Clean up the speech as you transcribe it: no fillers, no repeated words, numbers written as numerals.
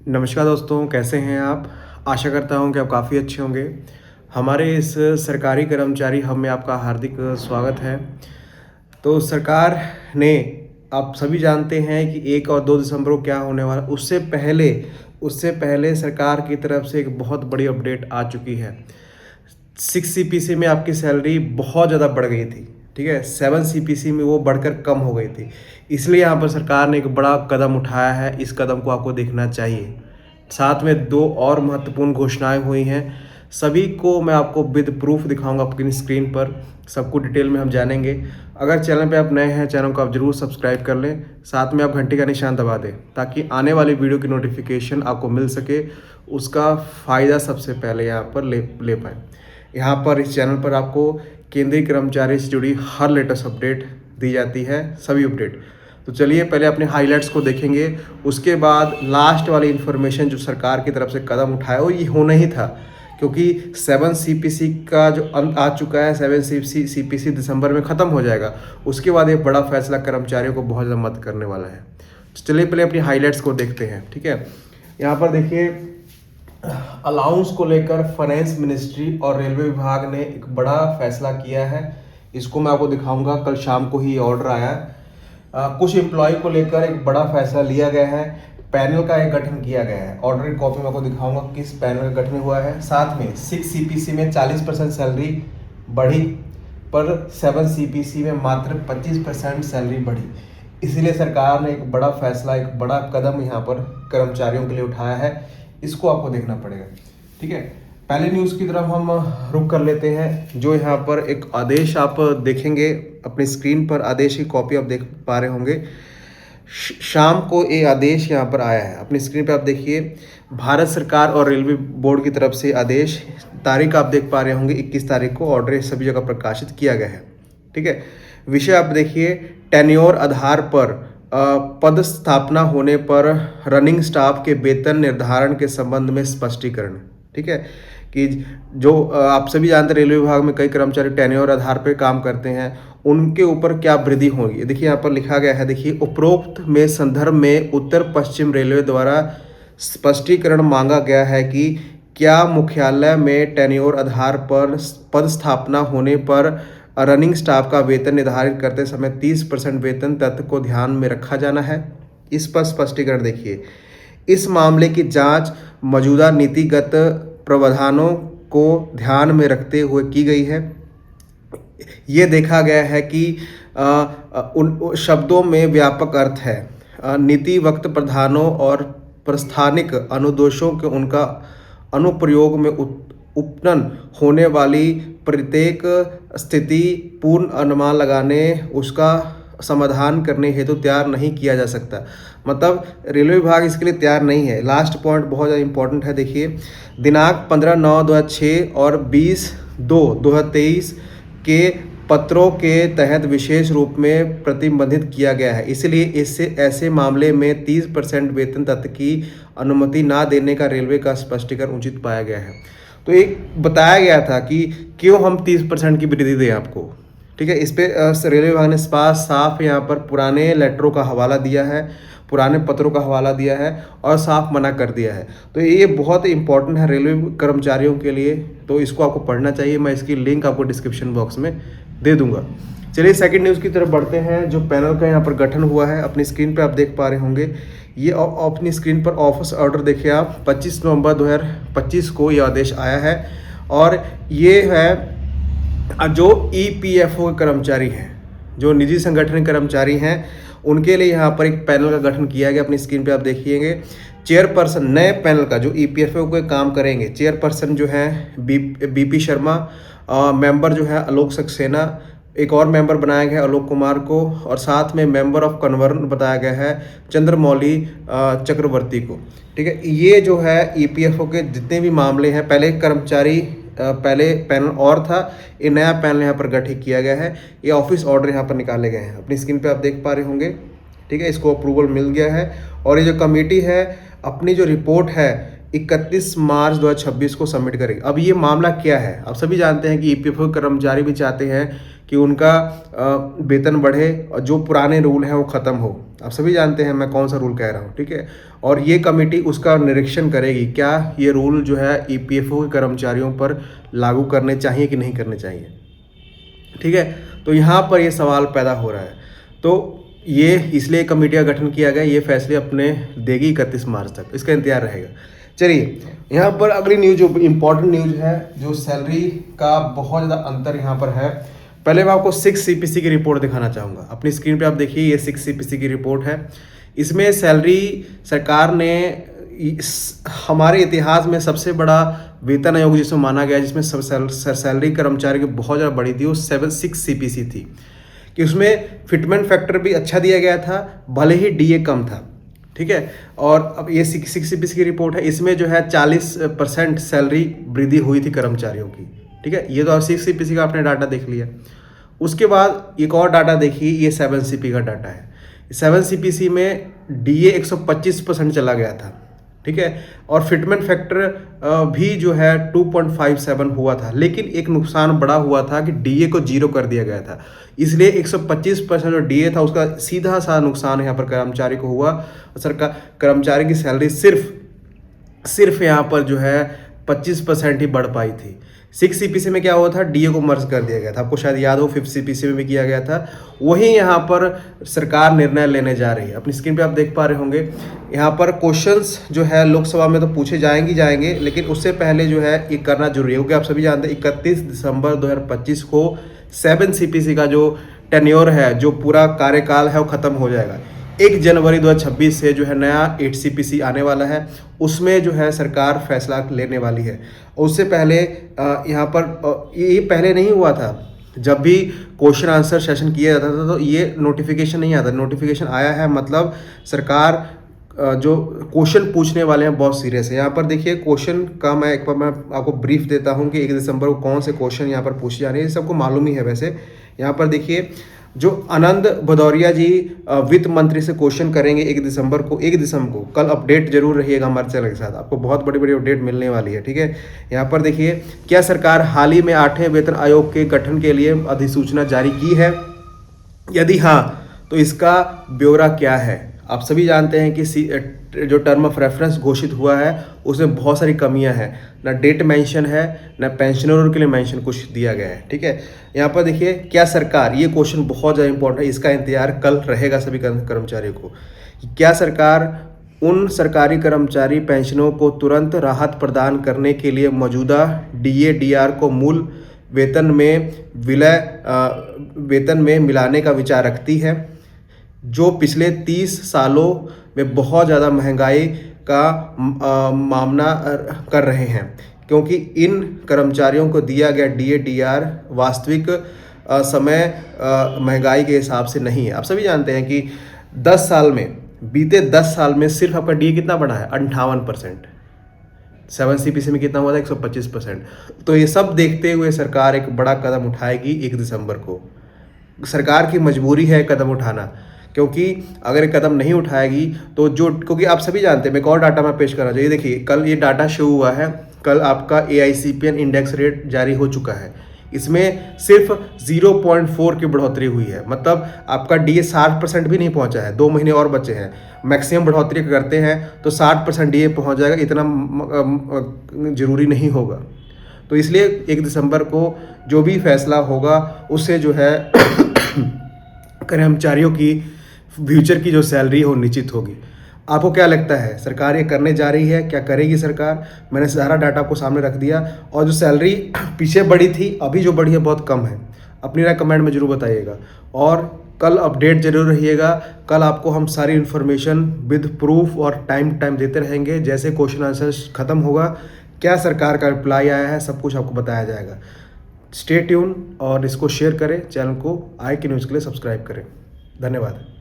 नमस्कार दोस्तों, कैसे हैं आप? आशा करता हूं कि आप काफ़ी अच्छे होंगे। हमारे इस सरकारी कर्मचारी हब में आपका हार्दिक स्वागत है। तो सरकार ने, आप सभी जानते हैं कि 1 और 2 दिसंबर को क्या होने वाला है। उससे पहले सरकार की तरफ से एक बहुत बड़ी अपडेट आ चुकी है। 6 सीपीसी में आपकी सैलरी बहुत ज़्यादा बढ़ गई थी, ठीक है। 7 सीपीसी में वो बढ़कर कम हो गई थी। इसलिए यहाँ पर सरकार ने एक बड़ा कदम उठाया है। इस कदम को आपको देखना चाहिए। साथ में 2 और महत्वपूर्ण घोषणाएं हुई हैं। सभी को मैं आपको विद प्रूफ दिखाऊंगा अपनी स्क्रीन पर। सबको डिटेल में हम जानेंगे। अगर चैनल पे आप नए हैं, चैनल को आप जरूर सब्सक्राइब कर लें। साथ में आप घंटी का निशान दबा दें ताकि आने वाली वीडियो की नोटिफिकेशन आपको मिल सके। उसका फ़ायदा सबसे पहले यहाँ पर ले पाएँ। यहाँ पर इस चैनल पर आपको केंद्रीय कर्मचारी से जुड़ी हर लेटेस्ट अपडेट दी जाती है, सभी अपडेट। तो चलिए पहले अपने हाइलाइट्स को देखेंगे, उसके बाद लास्ट वाली इन्फॉर्मेशन जो सरकार की तरफ से कदम उठाया वो ये होना ही था, क्योंकि 7 सीपीसी का जो अंत आ चुका है। 7 सीपीसी दिसंबर में ख़त्म हो जाएगा। उसके बाद एक बड़ा फैसला कर्मचारियों को बहुत ज़्यादा मदद करने वाला है। तो चलिए पहले अपनी हाइलाइट्स को देखते हैं, ठीक है। यहाँ पर देखिए, अलाउंस को लेकर फाइनेंस मिनिस्ट्री और रेलवे विभाग ने एक बड़ा फैसला किया है। इसको मैं आपको दिखाऊंगा। कल शाम को ही ऑर्डर आया है। कुछ एम्प्लॉय को लेकर एक बड़ा फैसला लिया गया है। पैनल का एक गठन किया गया है। ऑर्डर की कॉपी में आपको दिखाऊंगा किस पैनल का गठन हुआ है। साथ में 6 सीपीसी में 40% सैलरी बढ़ी, पर 7 सीपीसी में मात्र 25% सैलरी बढ़ी। इसलिए सरकार ने एक बड़ा फैसला, एक बड़ा कदम यहाँ पर कर्मचारियों के लिए उठाया है। इसको आपको देखना पड़ेगा, ठीक है। पहले न्यूज़ की तरफ हम रुक कर लेते हैं। जो यहाँ पर एक आदेश आप देखेंगे अपनी स्क्रीन पर, आदेश की कॉपी आप देख पा रहे होंगे। शाम को ये आदेश यहाँ पर आया है, अपनी स्क्रीन पे आप देखिए। भारत सरकार और रेलवे बोर्ड की तरफ से आदेश, तारीख आप देख पा रहे होंगे 21 तारीख को ऑर्डर सभी जगह प्रकाशित किया गया है, ठीक है। विषय आप देखिए, टेन्योर आधार पर पद स्थापना होने पर रनिंग स्टाफ के वेतन निर्धारण के संबंध में स्पष्टीकरण, ठीक है। कि जो आप सभी जानते हैं रेलवे विभाग में कई कर्मचारी टेन्योर आधार पर काम करते हैं, उनके ऊपर क्या वृद्धि होगी। देखिए यहाँ पर लिखा गया है, देखिए उपरोक्त में संदर्भ में उत्तर पश्चिम रेलवे द्वारा स्पष्टीकरण मांगा गया है कि क्या मुख्यालय में टेन्योर आधार पर पद स्थापना होने पर रनिंग स्टाफ का वेतन निर्धारित करते समय 30% वेतन तथ्य को ध्यान में रखा जाना है। इस पर स्पष्टीकरण देखिए। इस मामले की जांच मौजूदा नीतिगत प्रावधानों को ध्यान में रखते हुए की गई है। ये देखा गया है कि उन शब्दों में व्यापक अर्थ है। नीति वक्त प्रावधानों और प्रस्थानिक अनुदेशों के उनका अनुप्रयोग में उत्पन्न होने वाली प्रत्येक स्थिति पूर्ण अनुमान लगाने, उसका समाधान करने हेतु तैयार नहीं किया जा सकता। मतलब रेलवे विभाग इसके लिए तैयार नहीं है। लास्ट पॉइंट बहुत ज़्यादा इंपॉर्टेंट है, देखिए। दिनांक 15/9/2006 और 20/2/2023 के पत्रों के तहत विशेष रूप में प्रतिबंधित किया गया है। इसलिए इससे ऐसे मामले में 30% वेतन तथ्य की अनुमति ना देने का रेलवे का स्पष्टीकरण उचित पाया गया है। तो एक बताया गया था कि क्यों हम 30% की वृद्धि दें आपको, ठीक है। इस पे रेलवे विभाग ने साफ यहाँ पर पुराने लेटरों का हवाला दिया है, पुराने पत्रों का हवाला दिया है और साफ मना कर दिया है। तो ये बहुत इंपॉर्टेंट है रेलवे कर्मचारियों के लिए, तो इसको आपको पढ़ना चाहिए। मैं इसकी लिंक आपको डिस्क्रिप्शन बॉक्स में दे दूंगा। चलिए सेकंड न्यूज़ की तरफ बढ़ते हैं। जो पैनल का यहाँ पर गठन हुआ है, अपनी स्क्रीन पे आप देख पा रहे होंगे। ये अपनी स्क्रीन पर ऑफिस ऑर्डर देखिए आप, 25 नवंबर 2025 को ये आदेश आया है। और ये है जो ईपीएफओ के कर्मचारी हैं, जो निजी संगठन कर्मचारी हैं, उनके लिए यहाँ पर एक पैनल का गठन किया गया। अपनी स्क्रीन पे आप देखिएंगे। चेयरपर्सन नए पैनल का जो ईपीएफओ के काम करेंगे, चेयरपर्सन जो है बीपी शर्मा, मेंबर जो है आलोक सक्सेना, एक और मेंबर बनाया गया है आलोक कुमार को, और साथ में मेंबर ऑफ कन्वर्न बताया गया है चंद्रमौली चक्रवर्ती को, ठीक है। ये जो है ईपीएफओ के जितने भी मामले हैं, पहले कर्मचारी पहले पैनल और था, ये नया पैनल यहाँ पर गठित किया गया है। ये ऑफिस ऑर्डर यहाँ पर निकाले गए हैं, अपनी स्क्रीन पे आप देख पा रहे होंगे, ठीक है। इसको अप्रूवल मिल गया है। और ये जो कमेटी है अपनी जो रिपोर्ट है 31 मार्च 2026 को सबमिट करेगी। अब ये मामला क्या है, आप सभी जानते हैं कि ईपीएफओ कर्मचारी भी चाहते हैं कि उनका वेतन बढ़े और जो पुराने रूल हैं वो ख़त्म हो। आप सभी जानते हैं मैं कौन सा रूल कह रहा हूँ, ठीक है। और ये कमेटी उसका निरीक्षण करेगी, क्या ये रूल जो है ईपीएफओ के कर्मचारियों पर लागू करने चाहिए कि नहीं करने चाहिए, ठीक है। तो यहाँ पर ये सवाल पैदा हो रहा है। तो ये इसलिए कमेटी का गठन किया गया, ये फैसले अपने देगी 31 मार्च तक, इसका इंतजार रहेगा। चलिए यहाँ पर अगली न्यूज जो इम्पोर्टेंट न्यूज है, जो सैलरी का बहुत ज़्यादा अंतर यहाँ पर है। पहले मैं आपको 6 सीपीसी की रिपोर्ट दिखाना चाहूँगा। अपनी स्क्रीन पे आप देखिए, ये 6 सीपीसी की रिपोर्ट है। इसमें सैलरी सरकार ने हमारे इतिहास में सबसे बड़ा वेतन आयोग जिसमें माना गया, जिसमें सैलरी कर्मचारी की बहुत ज़्यादा बड़ी थी, वो 6 सीपीसी थी। कि उसमें फिटमेंट फैक्टर भी अच्छा दिया गया था, भले ही डीए कम था, ठीक है। और अब ये 6 सीपीसी की रिपोर्ट है, इसमें जो है 40% सैलरी वृद्धि हुई थी कर्मचारियों की, ठीक है। ये तो 6 सीपीसी का आपने डाटा देख लिया। उसके बाद एक और डाटा देखिए, ये 7 सीपी का डाटा है। 7 सीपीसी में डीए 125% चला गया था, ठीक है। और फिटमेंट फैक्टर भी जो है 2.57 हुआ था, लेकिन एक नुकसान बड़ा हुआ था कि डीए को 0 कर दिया गया था। इसलिए 125% जो डीए था उसका सीधा सा नुकसान यहाँ पर कर्मचारी को हुआ। सरकार कर्मचारी की सैलरी सिर्फ यहाँ पर जो है 25% ही बढ़ पाई थी। 6 सीपीसी में क्या हुआ था, डीए को मर्ज कर दिया गया था, आपको शायद याद हो 5 सीपीसी में भी किया गया था। वही यहाँ पर सरकार निर्णय लेने जा रही है। अपनी स्क्रीन पे आप देख पा रहे होंगे, यहाँ पर क्वेश्चंस जो है लोकसभा में तो पूछे जाएंगे, लेकिन उससे पहले जो है ये करना जरूरी है, क्योंकि आप सभी जानते हैं 31 दिसंबर 2025 को 7 सीपीसी का जो टेन्योर है, जो पूरा कार्यकाल है, वो खत्म हो जाएगा। 1 जनवरी 2026 से जो है नया 8 सीपीसी आने वाला है, उसमें जो है सरकार फैसला लेने वाली है। उससे पहले यहाँ पर ये पहले नहीं हुआ था, जब भी क्वेश्चन आंसर सेशन किया जाता था तो ये नोटिफिकेशन नहीं आता। नोटिफिकेशन आया है, मतलब सरकार जो क्वेश्चन पूछने वाले हैं बहुत सीरियस है। यहाँ पर देखिए क्वेश्चन का मैं एक बार मैं आपको ब्रीफ देता हूँ कि 1 दिसंबर को कौन से क्वेश्चन यहाँ पर पूछे जाने हैं, सबको मालूम ही है वैसे। यहाँ पर देखिए, जो आनंद भदौरिया जी वित्त मंत्री से क्वेश्चन करेंगे 1 दिसंबर को, कल अपडेट जरूर रहिएगा हमारे चैनल के साथ, आपको बहुत बड़ी बड़ी अपडेट मिलने वाली है, ठीक है। यहाँ पर देखिए, क्या सरकार हाल ही में 8वें वेतन आयोग के गठन के लिए अधिसूचना जारी की है? यदि हाँ, तो इसका ब्यौरा क्या है? आप सभी जानते हैं कि जो टर्म ऑफ रेफरेंस घोषित हुआ है उसमें बहुत सारी कमियां हैं, ना डेट मेंशन है, ना पेंशनरों के लिए मेंशन कुछ दिया गया है, ठीक है। यहाँ पर देखिए, क्या सरकार, ये क्वेश्चन बहुत ज़्यादा इंपॉर्टेंट है, इसका इंतजार कल रहेगा सभी कर्मचारियों को। क्या सरकार उन सरकारी कर्मचारी पेंशनों को तुरंत राहत प्रदान करने के लिए मौजूदा डीए डीआर को मूल वेतन में मिलाने का विचार रखती है, जो पिछले 30 सालों में बहुत ज़्यादा महंगाई का मामला कर रहे हैं, क्योंकि इन कर्मचारियों को दिया गया डीए डीआर वास्तविक समय महंगाई के हिसाब से नहीं है। आप सभी जानते हैं कि बीते 10 साल में सिर्फ आपका डीए कितना बढ़ा है? 58%। 7 सीपीसी में कितना हुआ था? 125%। तो ये सब देखते हुए सरकार एक बड़ा कदम उठाएगी 1 दिसंबर को। सरकार की मजबूरी है कदम उठाना, क्योंकि अगर कदम नहीं उठाएगी तो क्योंकि आप सभी जानते हैं, मैं एक और डाटा मैं पेश करना चाहिए। देखिए, कल ये डाटा शो हुआ है, कल आपका AICPN इंडेक्स रेट जारी हो चुका है। इसमें सिर्फ 0.4 की बढ़ोतरी हुई है, मतलब आपका डीए 60% भी नहीं पहुंचा है, 2 महीने और बचे हैं। मैक्सिमम बढ़ोतरी करते हैं तो 60% डीए पहुंच जाएगा, इतना जरूरी नहीं होगा। तो इसलिए 1 दिसंबर को जो भी फैसला होगा उससे जो है कर्मचारियों की फ्यूचर की जो सैलरी हो निश्चित होगी। आपको क्या लगता है, सरकार ये करने जा रही है? क्या करेगी सरकार? मैंने सारा डाटा आपको सामने रख दिया। और जो सैलरी पीछे बढ़ी थी, अभी जो बढ़ी है बहुत कम है। अपनी राय कमेंट में जरूर बताइएगा, और कल अपडेट जरूर रहिएगा। कल आपको हम सारी इन्फॉर्मेशन विद प्रूफ और टाइम देते रहेंगे। जैसे क्वेश्चन आंसर खत्म होगा, क्या सरकार का रिप्लाई आया है, सब कुछ आपको बताया जाएगा। स्टे ट्यून और इसको शेयर करें, चैनल को IQ न्यूज़ के लिए सब्सक्राइब करें। धन्यवाद।